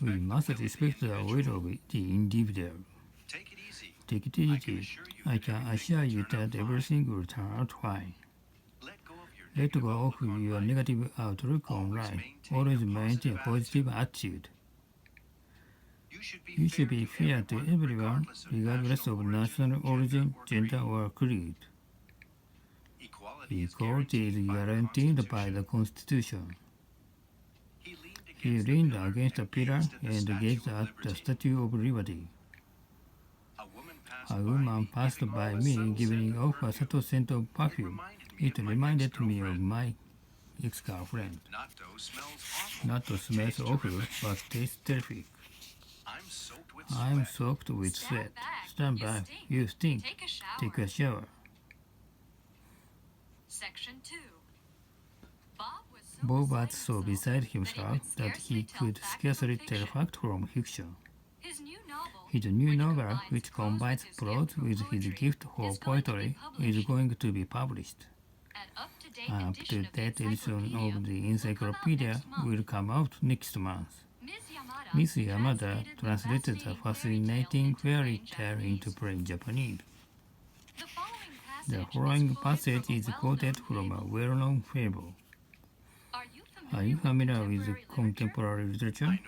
We must respect the will of the individual. Take it easy. I can assure you that everything will turn out fine. Let go of your negative outlook on life. Always maintain a positive attitude. You should be fair to everyone, regardless of national origin, gender, or creed. Equality is guaranteed by the Constitution. He leaned against a pillar and gazed at the Statue of Liberty. A woman passed by me giving off a subtle scent of perfume. It reminded me of my ex-girlfriend. Natto smells awful, but tastes terrific. I'm soaked with sweat. Stand back. You stink. Take a shower. Section 2. Bob was so beside himself that he could scarcely tell fact from fiction. His new novel, which combines prose with his gift for poetry, is going to be published. An up-to-date edition of the encyclopedia will come out next month. Miss Yamada translated the fascinating fairy tale into plain Japanese. The following passage is quoted from a well-known fable. Are you familiar with contemporary literature?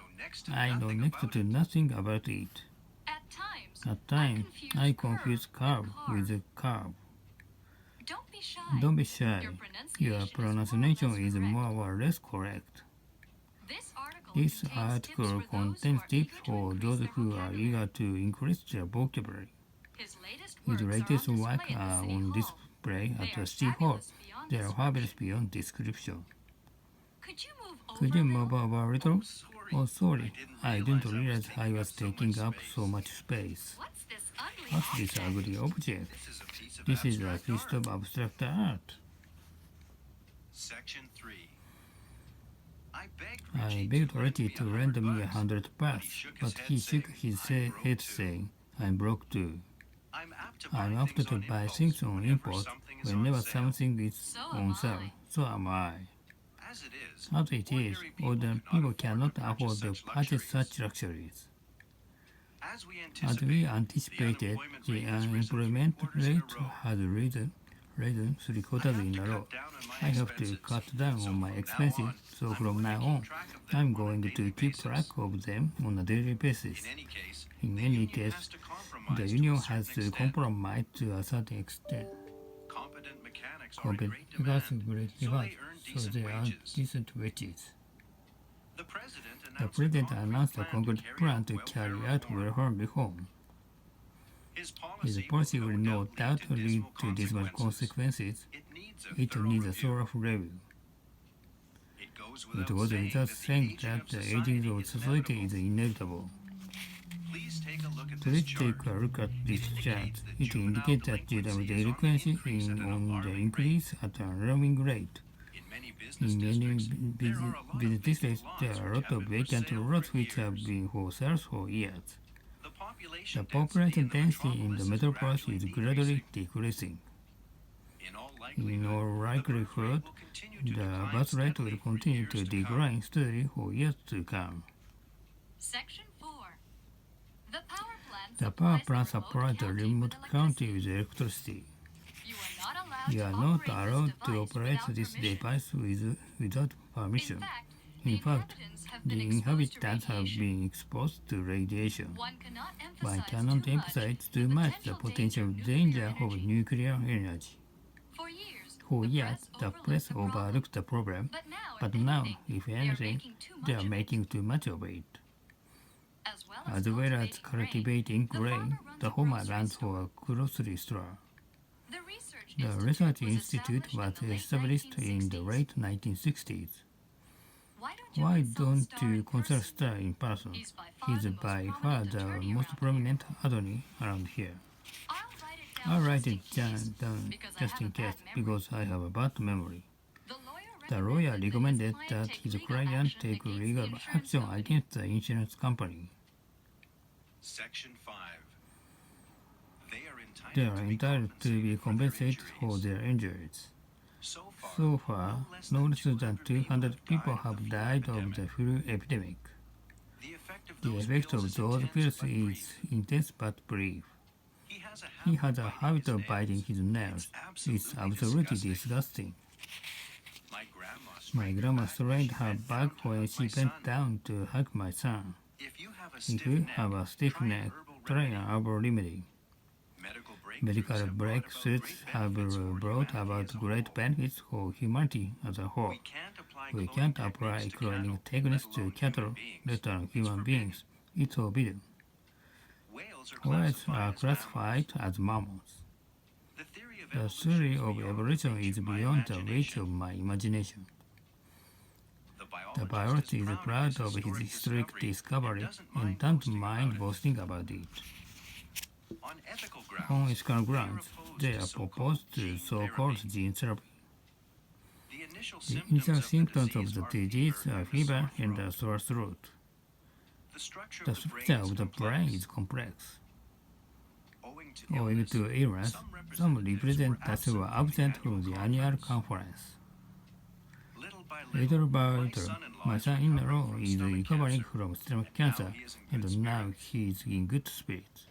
I know next to nothing about it. At times, I confuse curve with curve. Don't be shy. Your pronunciation is more or less correct. This article contains tips for those who are eager to increase their vocabulary. His latest work are on display at the City Hall. They are fabulous beyond description. Could you move over a little? Oh, sorry. I didn't realize I was taking up so much space. What's this ugly object? This is a piece of abstract art. I begged Reggie to lend me 100 bucks, but he shook his head saying, I'm broke too. I'm apt to buy things on import whenever something is on sale, so am I. As it is, ordinary people cannot afford to purchase such luxuries. As we anticipated, the unemployment rate has risen 3 quarters in a row. I have to cut down on my expenses, so from now on, I'm going to keep track of them on a daily basis. In any case, the union has to compromise to a certain extent. Competent mechanics great rewards, so they earn decent wages. The President announced a concrete plan to carry out welfare reform. His policy will no doubt lead to dismal consequences. It needs a thorough review. It goes without saying that the aging of society is inevitable. Please take a look at this chart. It indicates that juvenile delinquency is on the increase at an alarming rate. In many busy districts, there are a lot of vacant lots which have been for sale for years. The population density in the metropolis is gradually decreasing. In all likelihood, the birth rate will continue to decline steadily for years to come. Section 4. The power plant supplies the remote county with electricity. You are not allowed to operate this device without permission. In fact, the inhabitants have been exposed to radiation. One cannot emphasize too much the potential danger of nuclear energy. For years, the press overlooked the problem, but now, if anything, they are making too much of it. As well as cultivating grain, the farmer runs for a grocery store. The research institute was established in the late 1960s. Why don't you consult Star in person? He's by far the most prominent attorney around here. I'll write it down just in case, because I have a bad memory. The lawyer recommended that his client take legal action against the insurance company. Section 5. They are entitled to be compensated for their injuries. So far, no less than 200 people have died of the flu epidemic. The effect of those pills is intense but brief. He has a habit of biting his nails. It's absolutely disgusting. My grandma strained her back when she bent down to hug my son. If you have a stiff neck, try an herbal remedy. Medical breakthroughs have brought about great benefits for humanity as a whole. We can't apply cloning techniques to cattle, let alone human beings. It's forbidden. Whales are classified as mammals. The theory of evolution is beyond the reach of my imagination. The biologist is proud of his historic discovery and doesn't mind boasting about it. On ethical grounds, they are opposed to so-called gene therapy. The initial symptoms of the disease are fever and a sore throat. The structure of the brain is complex. Owing to illness, some representatives were absent from the annual conference. Little by little, my son-in-law is recovering from stomach cancer, and now he is in good spirits.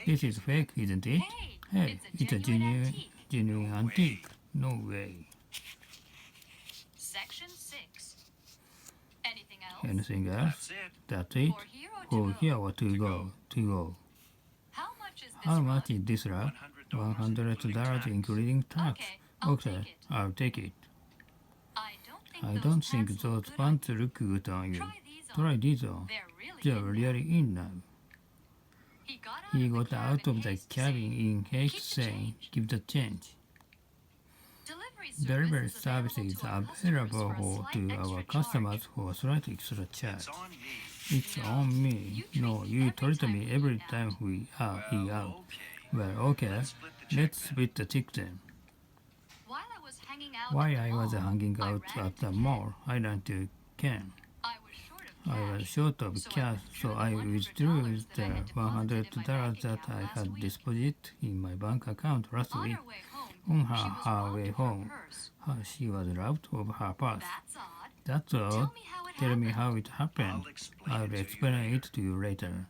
This is fake, isn't it? Hey, it's a genuine antique. No way. Section 6. Anything else? Anything else? That's it. For here or to go? How much is this wrap? $100 including tax. Okay, I'll take it. I don't think those pants look good on you. Try these on. They're really in now. He got out of the cabin in haste saying, "Give the change." Delivery service is available to our customers for a slight extra charge. It's on me. No, you told me every time we are out. Well, okay, let's split the tip then. While I was hanging out at the mall, I ran to Ken. I was short of cash, so I withdrew the $100 that I had deposited in my bank account last week. On her way home, she was robbed of her purse. That's odd. Tell me how it happened. I'll explain it to you later.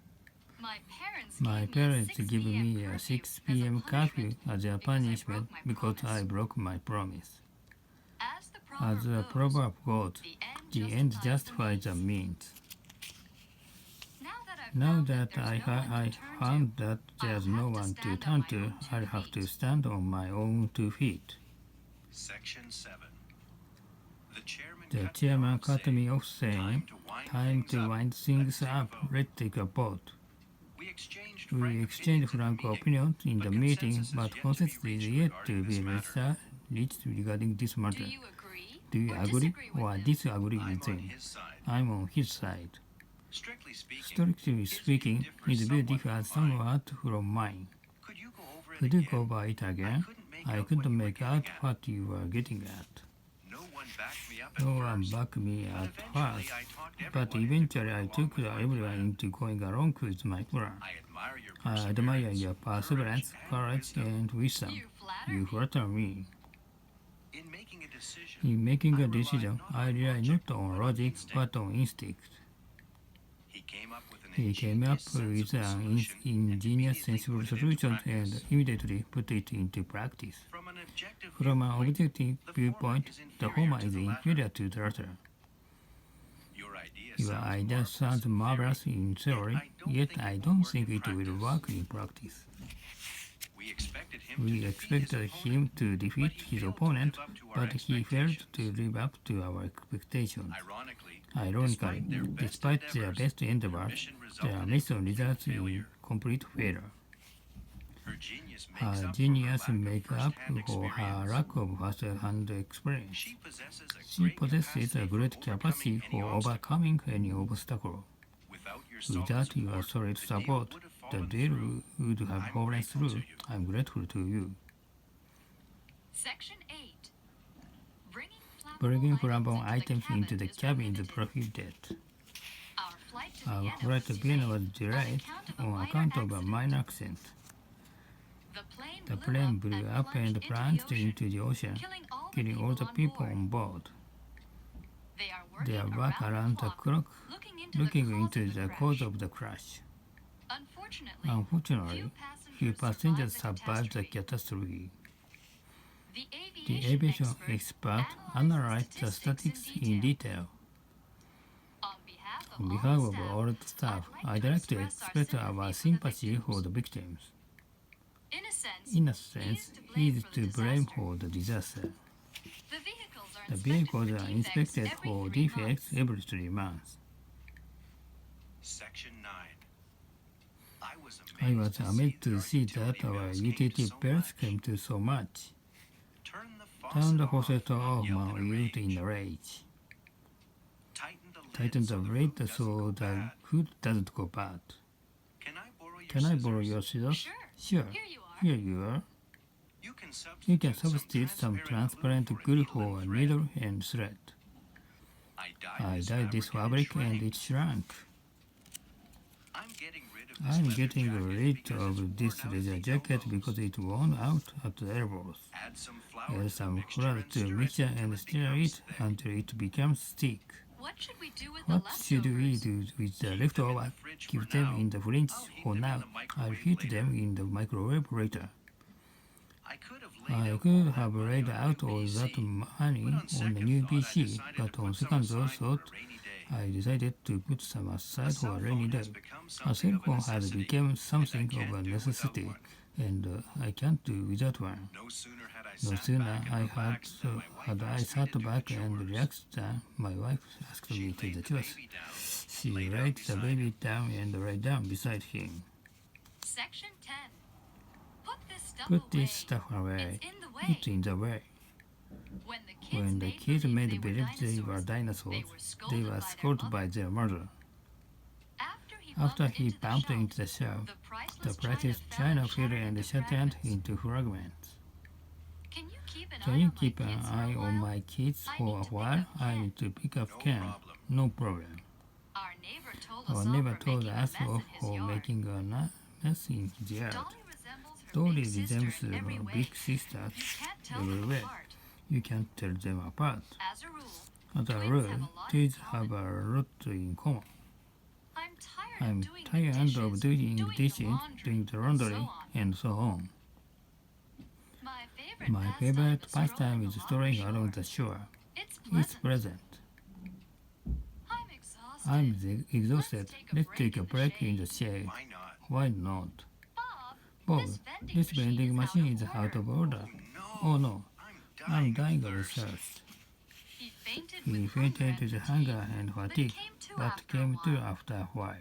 My parents gave me a 6 p.m. curfew as a punishment because I broke my promise. As the proverb goes, the end justifies the means. Now that I found that there's no one to turn to, I'll have to stand on my own 2 feet. Section 7. The chairman cut me off saying, "Time to wind things up, let's take a vote." We exchanged frank opinions in the meeting, but consensus is yet to be reached regarding this matter. Do you agree or disagree with him? I'm on his side. Strictly speaking, his view differs somewhat from mine. Could you go over it again? I couldn't make out what you were getting at. No one backed me at first, but eventually I took everyone into going along with my plan. I admire your perseverance, courage, and wisdom. You flatter me. In making a decision, I rely not on logic but on instinct. He came up with an ingenious, sensible solution and immediately put it into practice. From an objective viewpoint, the former is inferior to the latter. Your idea sounds marvelous in theory, yet I don't think it will work in practice. We expected him to defeat his opponent, but he failed to live up to our expectations. Ironically, despite their best endeavors, their mission results in complete failure. Her genius makes up for her lack of first-hand experience. She possesses a great capacity for overcoming any obstacle. Without your solid support, the deal would have fallen through. I'm grateful to you. Section 8. Bringing flammable items into the cabin is prohibited. Our flight to Vienna was delayed on account of a minor accident. The plane blew up and plunged into the ocean, killing all the people on board. They They work around the clock, looking into the cause of the crash. Unfortunately, few passengers survived the catastrophe. The aviation expert analyzed the statistics in detail. On behalf of all the staff, I'd like to express our sympathy for the victims. In a sense, he is to blame for the disaster. The vehicles are inspected for defects every 3 months. Section 9. I was amazed to see that our utility belts came to so much. Turn the faucet off, Mom yelled in a rage. Tighten the lid so the food doesn't go bad. Can I borrow your scissors? Sure. Here you are. You can substitute some transparent glue for a needle and thread. I dyed this fabric and it shrunk. I'm getting rid of this leather jacket because it worn out at the elbows. Add some flour to mixture and stir it until it becomes thick. What should we do with the leftovers? Keep them in the fridge for now. I'll heat them in the microwave later. I could have laid out all that money on the new PC, but on second thought, I decided to put some aside for a rainy day. A cell phone has become something of a necessity, and I can't do without one. No sooner had I sat back and relaxed than my wife asked me to the choice. She laid the baby down and lay down beside him. Section 10. Put this stuff away. It's in the way. When the kids made believe they were dinosaurs, they were scolded by their mother. After he bumped into the shelf, the priceless china fell and shattered into fragments. Can you keep an eye on my kids for a while? I need to pick up Ken. No problem. Our neighbor told us off for making a mess in his yard. Dolly resembles her big sisters everywhere. You can't tell them apart. As a rule, twins have a lot in common. I'm tired of doing dishes, doing the laundry, and so on. My favorite pastime is strolling along the shore. It's pleasant. I'm exhausted. Let's take a break in the shade. Why not? Bob, this vending machine is out of order. Oh no, I'm dying of thirst. He fainted with hunger and fatigue, but came to after a while.